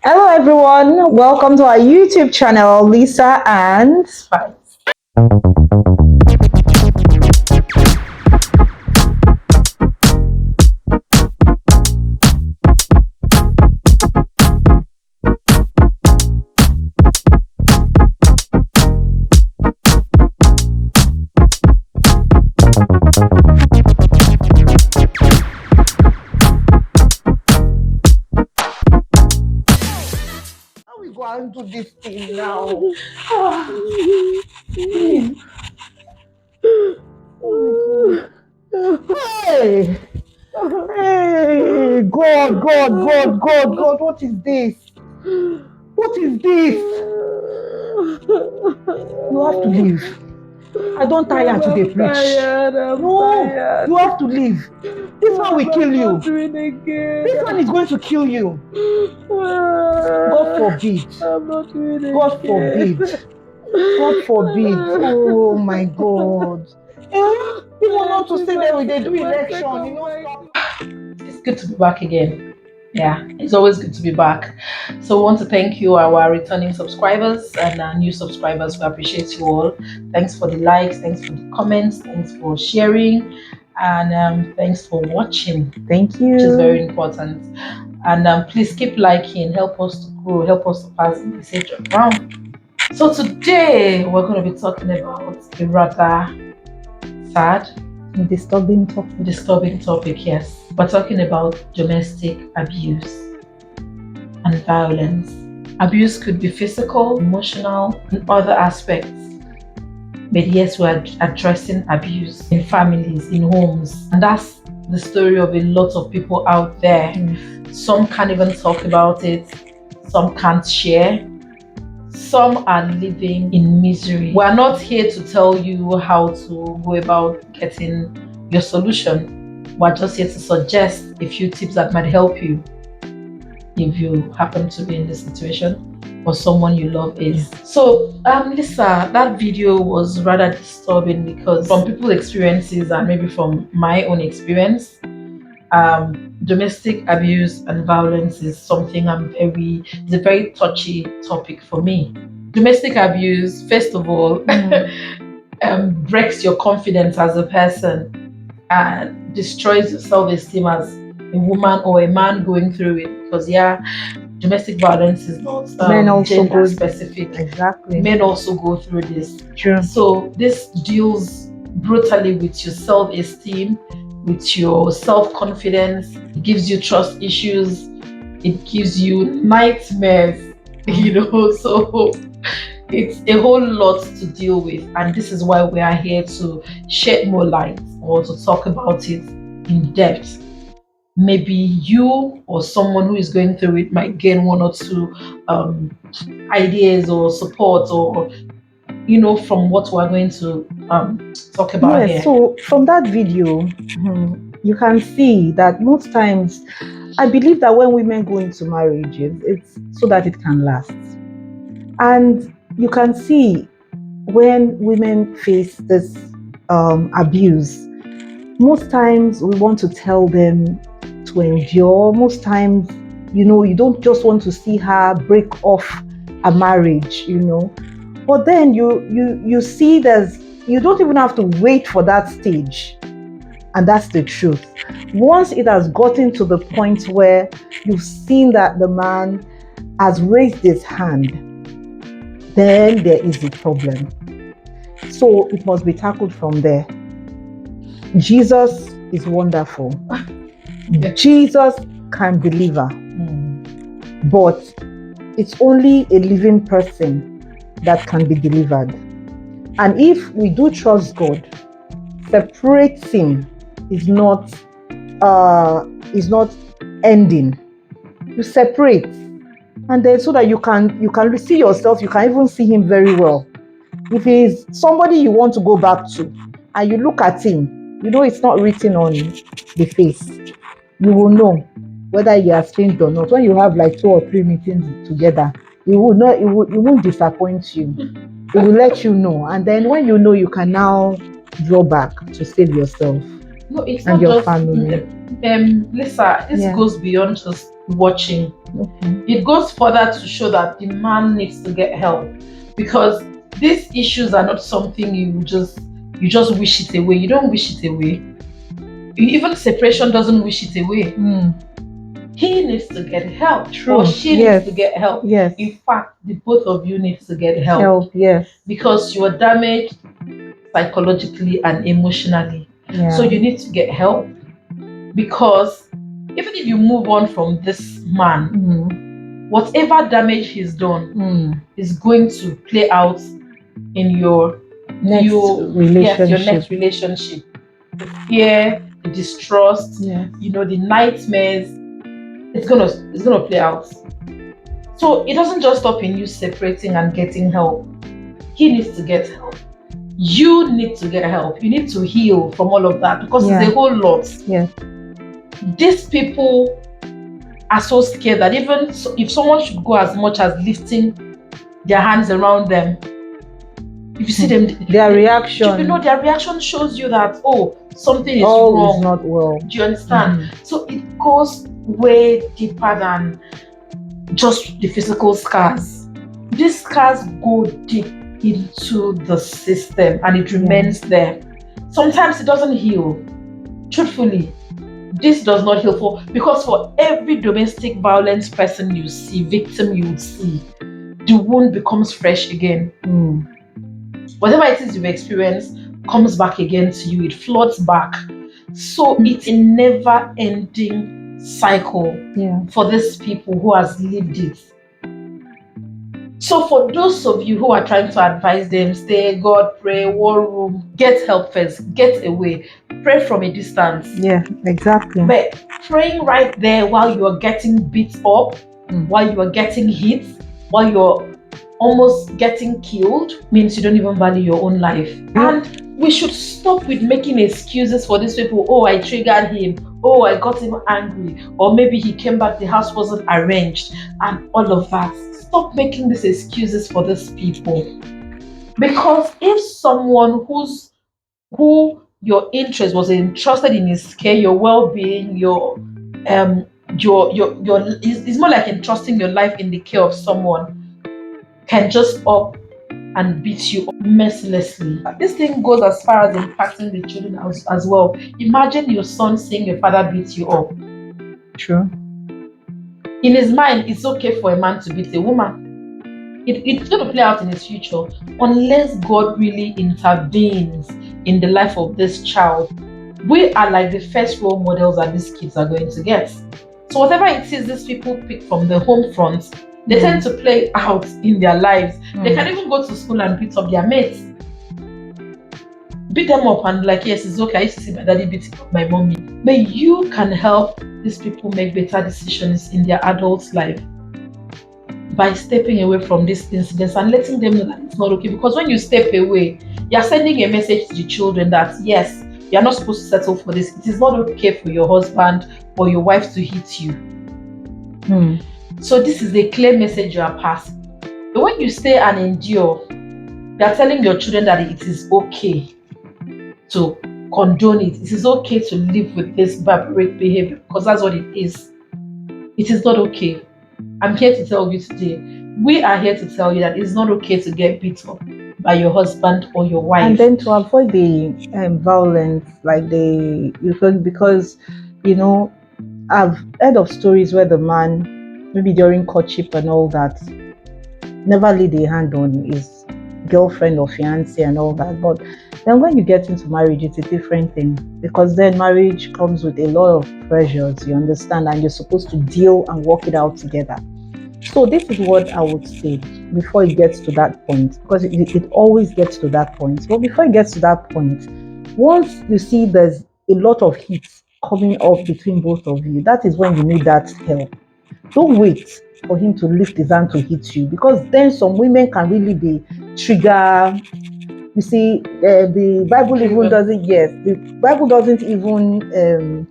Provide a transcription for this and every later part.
Hello everyone, welcome to our YouTube channel, Lisa and Spice. How we go and do this thing now? Hey! Hey! God, what is this? What is this? You have to leave. I don't tire to dey preach. No, you have to leave. This one will kill you. This one is going to kill you. God forbid. God forbid. God forbid. Oh my God. People want to say that when they do election, It's good to be back again. Yeah, it's always good to be back. So we want to thank you, our returning subscribers and our new subscribers. We appreciate you all. Thanks for the likes, thanks for the comments, thanks for sharing, and thanks for watching. Thank you. Which is very important. And please keep liking, help us to grow, help us to pass the message around. So today we're going to be talking about a rather sad, Disturbing topic. Yes, we're talking about domestic abuse and violence. Abuse could be physical, emotional, and other aspects. But yes, we're addressing abuse in families, in homes, and that's the story of a lot of people out there. Some can't even talk about it, some can't share, some are living in misery. We're not here to tell you how to go about getting your solution. We're just here to suggest a few tips that might help you if you happen to be in this situation or someone you love is. So, Lisa, that video was rather disturbing because from people's experiences and maybe from my own experience, domestic abuse and violence is something it's a very touchy topic for me. Domestic abuse, first of all, breaks your confidence as a person and destroys your self-esteem as a woman or a man going through it, because domestic violence is not men also gender go specific. Exactly. Men also go through this. True. So this deals brutally with your self-esteem, with your self-confidence. It gives you trust issues. It gives you nightmares, so it's a whole lot to deal with. And this is why we are here to shed more light or to talk about it in depth. Maybe you or someone who is going through it might gain one or two ideas or support or from what we're going to talk about here. So from that video, you can see that most times, I believe that when women go into marriages, it's so that it can last. And you can see when women face this abuse, most times we want to tell them to endure. Most times, you don't just want to see her break off a marriage, But then you see you don't even have to wait for that stage. And that's the truth. Once it has gotten to the point where you've seen that the man has raised his hand, then there is a problem. So it must be tackled from there. Jesus is wonderful. Jesus can deliver. But it's only a living person that can be delivered. And if we do trust God, separating is not ending. You separate, and then so that you can see yourself, you can even see him very well. If he's somebody you want to go back to, and you look at him, it's not written on the face. You will know whether he has changed or not. When you have like 2 or 3 meetings together, it won't disappoint you. It will let you know, and then when you know, you can now draw back to save yourself it's and not your just family. Lisa, this goes beyond just watching Okay. It goes further to show that the man needs to get help, because these issues are not something you just wish it away. You don't wish it away. Even separation doesn't wish it away. He needs to get help, or True. she needs to Yes. get help. Yes. In fact, the both of you need to get help, Help. Yes. because you are damaged psychologically and emotionally. So Yeah. you need to get help, because even if you move on from this man, whatever damage he's done is going to play out in your Next yes, your relationship. next relationship. The fear, the distrust, Yes. the nightmares, it's gonna play out. So it doesn't just stop in you separating and getting help. He needs to get help. You need to get help. You need to heal from all of that, because it's a whole lot. Yes. These people are so scared that even if someone should go as much as lifting their hands around them, if you see them, Their reaction. their reaction shows you that, oh, something is All wrong. is not well. Do you understand? So it goes way deeper than just the physical scars. These scars go deep into the system and it remains there. Sometimes it doesn't heal. Truthfully, this does not heal, because for every domestic violence person you see, victim you see, the wound becomes fresh again. Whatever it is you've experienced comes back again to you. It floods back. So it's a never-ending cycle for these people who has lived it. So for those of you who are trying to advise them, stay, God, pray, war room, get help first, get away, pray from a distance. Yeah, exactly. But praying right there while you are getting beat up, while you are getting hit, while you're almost getting killed, means you don't even value your own life. And we should stop with making excuses for these people. Oh, I triggered him. Oh, I got him angry. Or maybe he came back, the house wasn't arranged, and all of that. Stop making these excuses for these people. Because if someone who your interest was interested in his care, your well-being, your it's more like entrusting your life in the care of someone, can just up and beat you mercilessly. This thing goes as far as impacting the children as well. Imagine your son seeing your father beat you up. True. In his mind, it's okay for a man to beat a woman. It's going to play out in his future unless God really intervenes in the life of this child. We are like the first role models that these kids are going to get. So whatever it is these people pick from the home front, they tend to play out in their lives. They can even go to school and beat up their mates. Beat them up and like, yes, it's okay. I used to see my daddy beating up my mommy. But you can help these people make better decisions in their adult life by stepping away from these incidents and letting them know that it's not okay. Because when you step away, you're sending a message to the children that, yes, you're not supposed to settle for this. It is not okay for your husband or your wife to hit you. So this is a clear message you are passing. But when you stay and endure, you are telling your children that it is okay to condone it. It is okay to live with this barbaric behavior, because that's what it is. It is not okay. I'm here to tell you today, we are here to tell you that it's not okay to get beat up by your husband or your wife. And then to avoid the violence, like because I've heard of stories where the man, maybe during courtship and all that, never laid a hand on his girlfriend or fiance and all that. But then when you get into marriage, it's a different thing, because then marriage comes with a lot of pressures, you understand, and you're supposed to deal and work it out together. So this is what I would say before it gets to that point, because it always gets to that point. But before it gets to that point, once you see there's a lot of heat coming up between both of you, that is when you need that help. Don't wait for him to lift his hand to hit you, because then some women can really be trigger. You see, the Bible even doesn't. Yes, the Bible doesn't even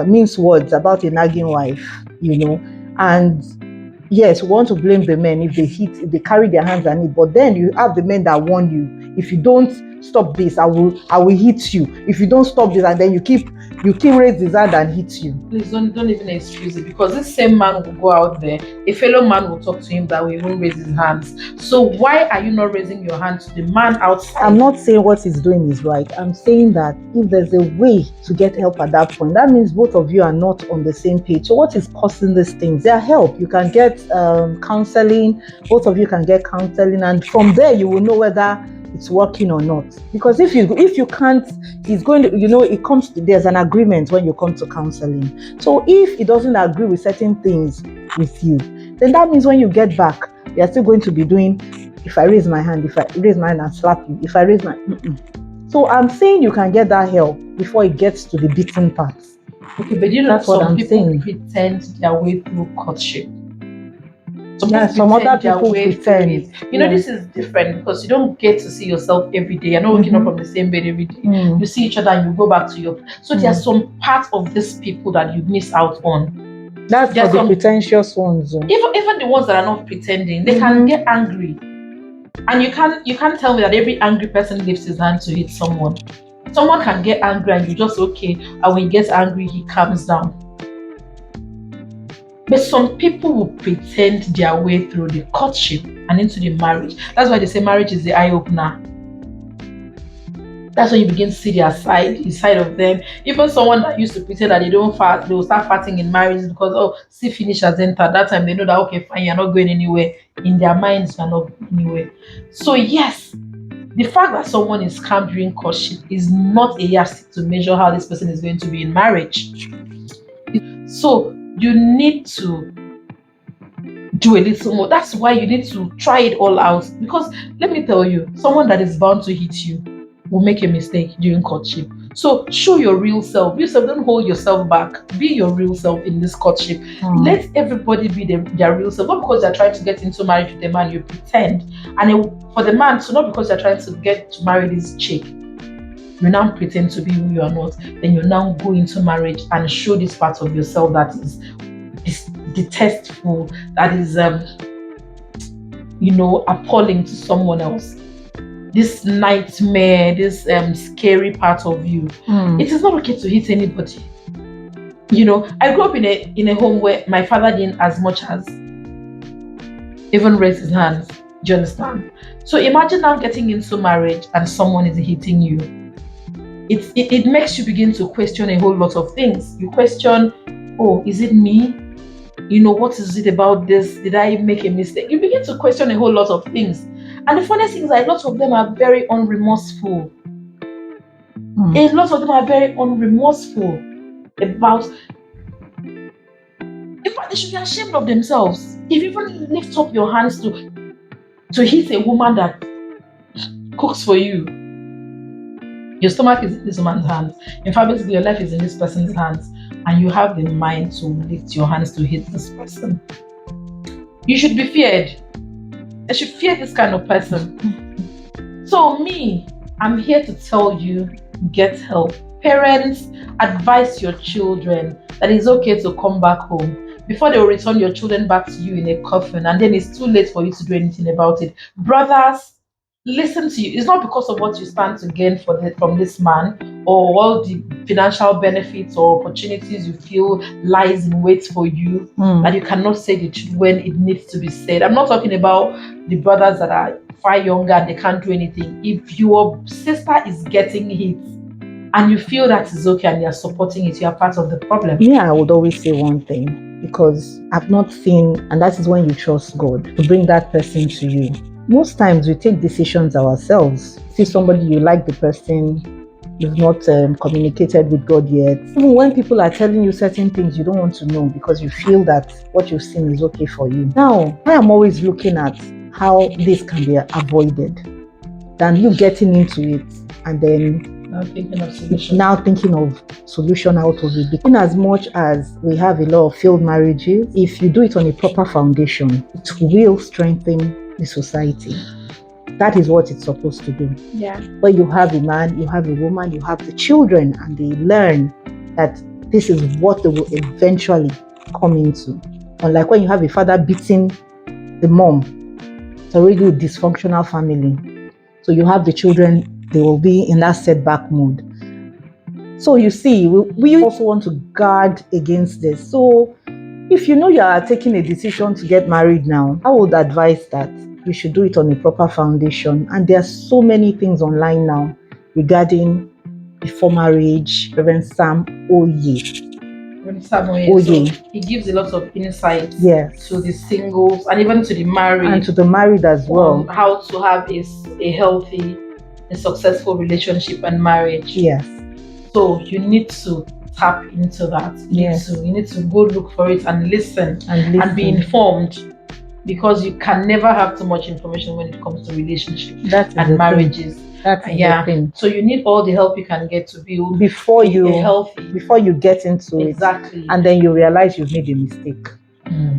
mince words about a nagging wife. And yes, we want to blame the men if they carry their hands on it, but then you have the men that warn you, if you don't stop this, I will hit you. If you don't stop this, and then you keep raise his hand and hit you. Please don't even excuse it, because this same man will go out there, a fellow man will talk to him that way, he won't raise his hands. So why are you not raising your hand to the man outside? I'm not saying what he's doing is right. I'm saying that if there's a way to get help at that point, that means both of you are not on the same page. So what is causing these things? There are help. You can get counseling. Both of you can get counseling, and from there you will know whether it's working or not. Because if you can't, it's going to, it comes to, there's an agreement when you come to counseling. So if he doesn't agree with certain things with you, then that means when you get back, you are still going to be doing, if I raise my hand and slap you, if I raise my So I'm saying you can get that help before it gets to the beating part. Okay, but that's what some people pretend their way through courtship. Some other people pretend. This is different because you don't get to see yourself every day. You're not waking up from the same bed every day. You see each other and you go back to your. So there are some parts of these people that you miss out on. That's for the pretentious ones. Even the ones that are not pretending, they can get angry, and you can't tell me that every angry person lifts his hand to hit someone. Someone can get angry and you just okay, and when he gets angry, he calms down. But some people will pretend their way through the courtship and into the marriage. That's why they say marriage is the eye-opener. That's when you begin to see the side of them. Even someone that used to pretend that they don't fart, they will start farting in marriage because, see, finish has entered. That time they know that, okay, fine, you're not going anywhere. In their minds, you're not going anywhere. So yes, the fact that someone is calm during courtship is not a yardstick to measure how this person is going to be in marriage. So you need to do a little more. That's why you need to try it all out. Because let me tell you, someone that is bound to hit you will make a mistake during courtship. So show your real self. Don't hold yourself back. Be your real self in this courtship. Let everybody be their real self. Not because they're trying to get into marriage with a man, you pretend. And for the man, so not because they're trying to get to marry this chick, you now pretend to be who you are not. Then you now go into marriage and show this part of yourself that is detestful, that is appalling to someone else. This nightmare, this scary part of you. It is not okay to hit anybody. I grew up in a home where my father didn't as much as even raise his hands. Do you understand? So imagine now getting into marriage and someone is hitting you. It makes you begin to question a whole lot of things. You question, is it me? What is it about this? Did I make a mistake? You begin to question a whole lot of things. And the funny thing is that a lot of them are very unremorseful. A lot of them are very unremorseful about. In fact, they should be ashamed of themselves. If you even lift up your hands to hit a woman that cooks for you, your stomach is in this woman's hands. In fact, basically, your life is in this person's hands, and you have the mind to lift your hands to hit this person. You should be feared. I should fear this kind of person. So I'm here to tell you, get help. Parents, advise your children that it's okay to come back home before they will return your children back to you in a coffin, and then it's too late for you to do anything about it. Brothers, listen to you. It's not because of what you stand to gain from this man or all the financial benefits or opportunities you feel lies in wait for you that you cannot say the truth when it needs to be said. I'm not talking about the brothers that are far younger and they can't do anything. If your sister is getting hit and you feel that is okay and you're supporting it, you are part of the problem. I would always say one thing, because I've not seen, and that is when you trust God to bring that person to you. Most times we take decisions ourselves. See somebody, you like the person, you've not communicated with God yet. Even when people are telling you certain things, you don't want to know because you feel that what you've seen is okay for you. Now, I am always looking at how this can be avoided than you getting into it and then now thinking of solution out of it. In as much as we have a lot of failed marriages, if you do it on a proper foundation, it will strengthen the society. That is what it's supposed to do. Yeah. But you have a man, you have a woman, you have the children, and they learn that this is what they will eventually come into. Unlike when you have a father beating the mom, it's already a dysfunctional family. So you have the children they will be in that setback mode. So you see, we also want to guard against this. So if you know you are taking a decision to get married now, I would advise that you should do it on a proper foundation. And there are so many things online now regarding before marriage. Reverend Sam Oye. So he gives a lot of insights to the singles and even to the married, and to the married as well, on how to have a healthy, a successful relationship and marriage. Yes. So you need to tap into that. You need to go look for it and listen and be informed, because you can never have too much information when it comes to relationships and marriages. That's the thing. So you need all the help you can get to build before you get into it. Exactly. And then you realize you've made a mistake.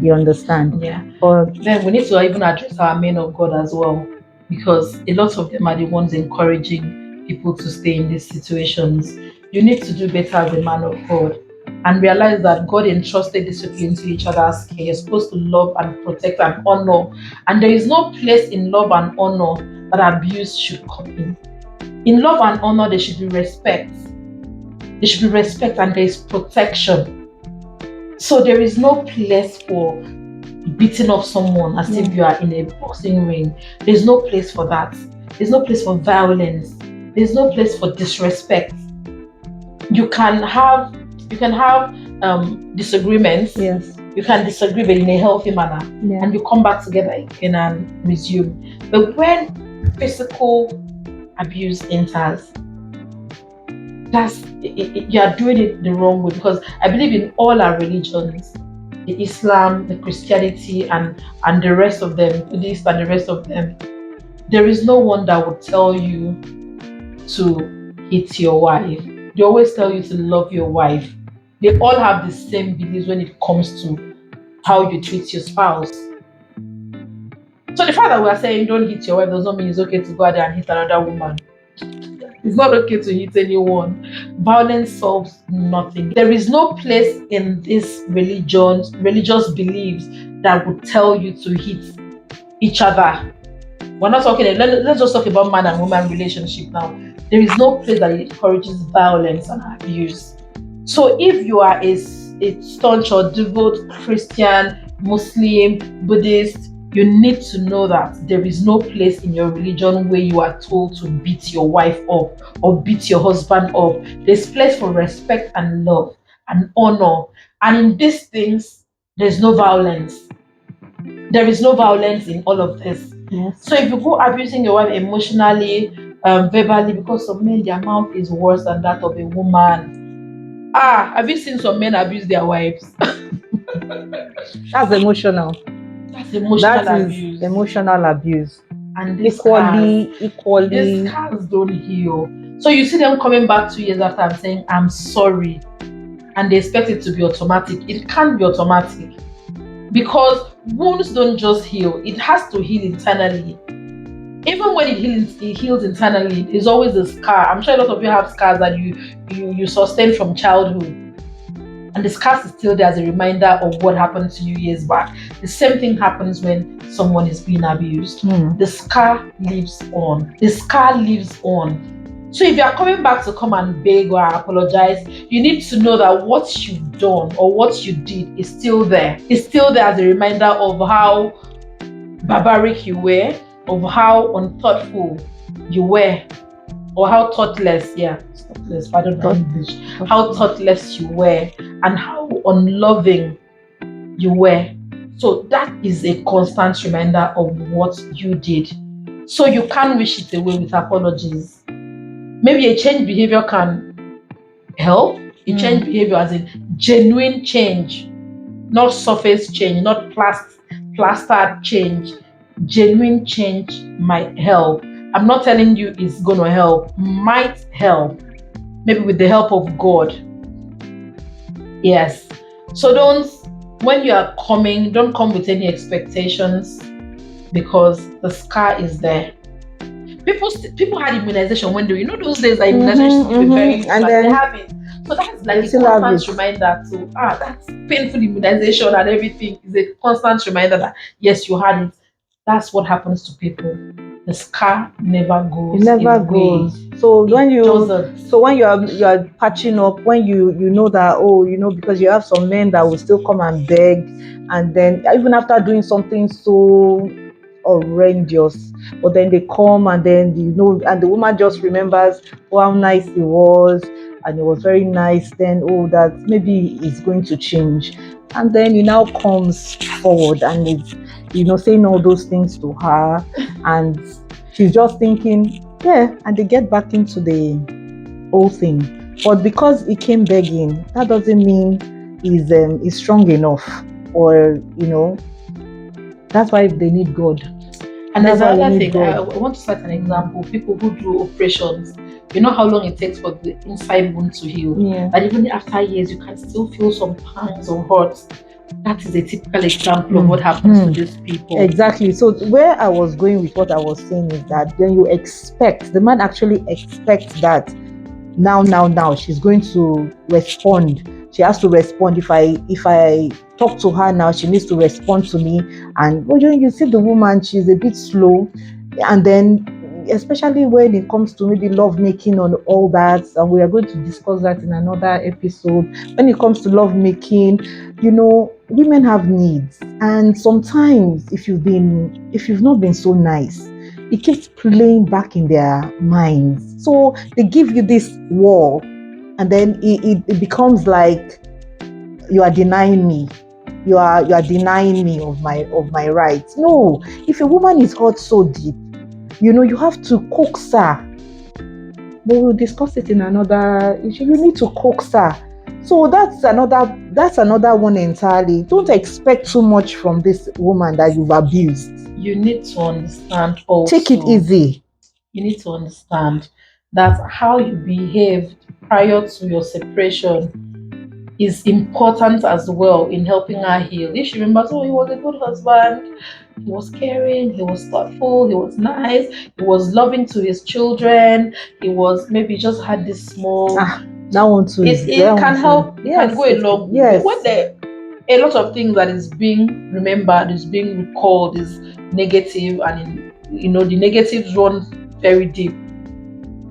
You understand? Yeah. But then we need to even address our men of God as well, because a lot of them are the ones encouraging people to stay in these situations. You need to do better as a man of God and realize that God entrusted discipline to each other's care. You're supposed to love and protect and honor. And there is no place in love and honor that abuse should come in. In love and honor, there should be respect. There should be respect and there is protection. So there is no place for beating up someone as if you are in a boxing ring. There's no place for that. There's no place for violence. There's no place for disrespect. You can have disagreements. Yes. You can disagree, but in a healthy manner, and you come back together again and resume. But when physical abuse enters, you are doing it the wrong way, because I believe in all our religions, the Islam, the Christianity, and the rest of them, Buddhist and the rest of them, there is no one that would tell you to hit your wife. They always tell you to love your wife. They all have the same beliefs when it comes to how you treat your spouse. So the fact that we are saying don't hit your wife does not mean it's okay to go out there and hit another woman. It's not okay to hit anyone. Violence solves nothing. There is no place in this religious beliefs that would tell you to hit each other. We're not talking, let's just talk about man and woman relationship now. There is no place that encourages violence and abuse. So if you are a staunch or devout Christian, Muslim, Buddhist, you need to know that there is no place in your religion where you are told to beat your wife up or beat your husband up. There's place for respect and love and honor. And in these things, there's no violence. There is no violence in all of this. Yes. So if you go abusing your wife emotionally, verbally, because some men, their mouth is worse than that of a woman. Have you seen some men abuse their wives? That's emotional. That's emotional abuse. Emotional abuse. And equally. These scars don't heal. So you see them coming back 2 years after and saying, I'm sorry. And they expect it to be automatic. It can't be automatic. Because wounds don't just heal. It has to heal internally. Even when it heals internally, there's always a scar. I'm sure a lot of you have scars that you sustained from childhood. And the scars is still there as a reminder of what happened to you years back. The same thing happens when someone is being abused. The scar lives on. The scar lives on. So if you are coming back to come and beg or apologize, you need to know that what you've done or what you did is still there. It's still there as a reminder of how barbaric you were, of how unthoughtful you were, or how thoughtless, pardon my English, how thoughtless you were, and how unloving you were. So that is a constant reminder of what you did. So you can't wish it away with apologies. Maybe a changed behavior can help. A changed behavior as in genuine change, not surface change, not plastered change. Genuine change might help. I'm not telling you it's going to help. Might help. Maybe with the help of God. Yes. So when you are coming, don't come with any expectations, because the scar is there. People had immunization when they, those days that immunization is very, and then they have it. So that's like a constant reminder to that's painful immunization and everything is a constant reminder that yes, you had it. That's what happens to people. the scar never goes It never away. goes. So when Doesn't. you are patching up, when you know that, because you have some men that will still come and beg, and then even after doing something so horrendous, but then they come, and then and the woman just remembers, oh, how nice he was, and it was very nice, then, oh, that maybe it's going to change, and then he now comes forward and is saying all those things to her, and she's just thinking, yeah, and they get back into the whole thing. But because he came begging, that doesn't mean he's strong enough, or that's why they need God. And there's That's why they another need thing. I God. want to cite an example. People who do operations, you know how long it takes for the inside wound to heal. Yeah. And even after years, you can still feel some pangs or hurts. That is a typical example of what happens to these people. Exactly. So where I was going with what I was saying is that then you expect, the man actually expects that now she's going to respond. She has to respond. If I talk to her now, she needs to respond to me. And when you see the woman, she's a bit slow. And then especially when it comes to maybe love making and all that, and we are going to discuss that in another episode. When it comes to love making, women have needs, and sometimes if you've not been so nice, it keeps playing back in their minds. So they give you this wall, and then it becomes like you are denying me. You are denying me of my rights. No, if a woman is hurt so deep, you have to coax her. But we'll discuss it in another issue. You need to coax her. So that's another one entirely. Don't expect too much from this woman that you've abused. You need to understand also. Take it easy. You need to understand that how you behaved prior to your separation is important as well in helping her heal. If she remembers, oh, he was a good husband, he was caring, he was thoughtful, he was nice, he was loving to his children, he was maybe just had this small. That one too. It can help. It can go a long way. Yes. When a lot of things that is being remembered, is being recalled, is negative, and the negatives run very deep,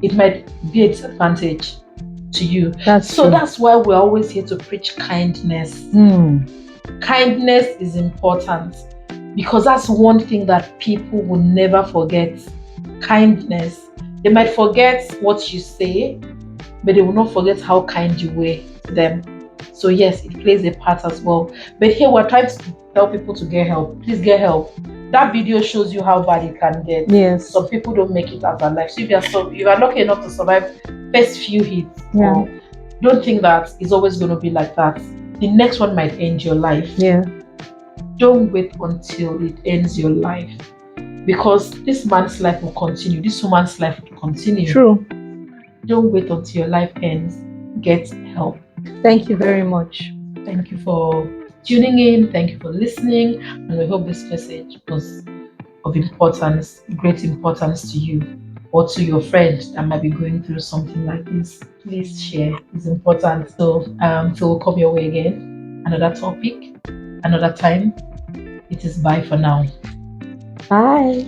it might be a disadvantage to you. That's true. That's why we're always here to preach kindness. Kindness is important, because that's one thing that people will never forget. Kindness. They might forget what you say, but they will not forget how kind you were to them. So yes, it plays a part as well. But here we're trying to tell people to get help. Please get help. That video shows you how bad it can get. Yes. Some people don't make it as a life. So if you are lucky enough to survive first few hits, don't think that it's always going to be like that. The next one might end your life. Yeah. Don't wait until it ends your life, because this man's life will continue. This woman's life will continue. True. Don't wait until your life ends. Get help. Thank you very much. Thank you for tuning in. Thank you for listening. And we hope this message was of importance, great importance to you or to your friend that might be going through something like this. Please share. It's important. So we'll come your way again. Another topic, another time. It is bye for now. Bye.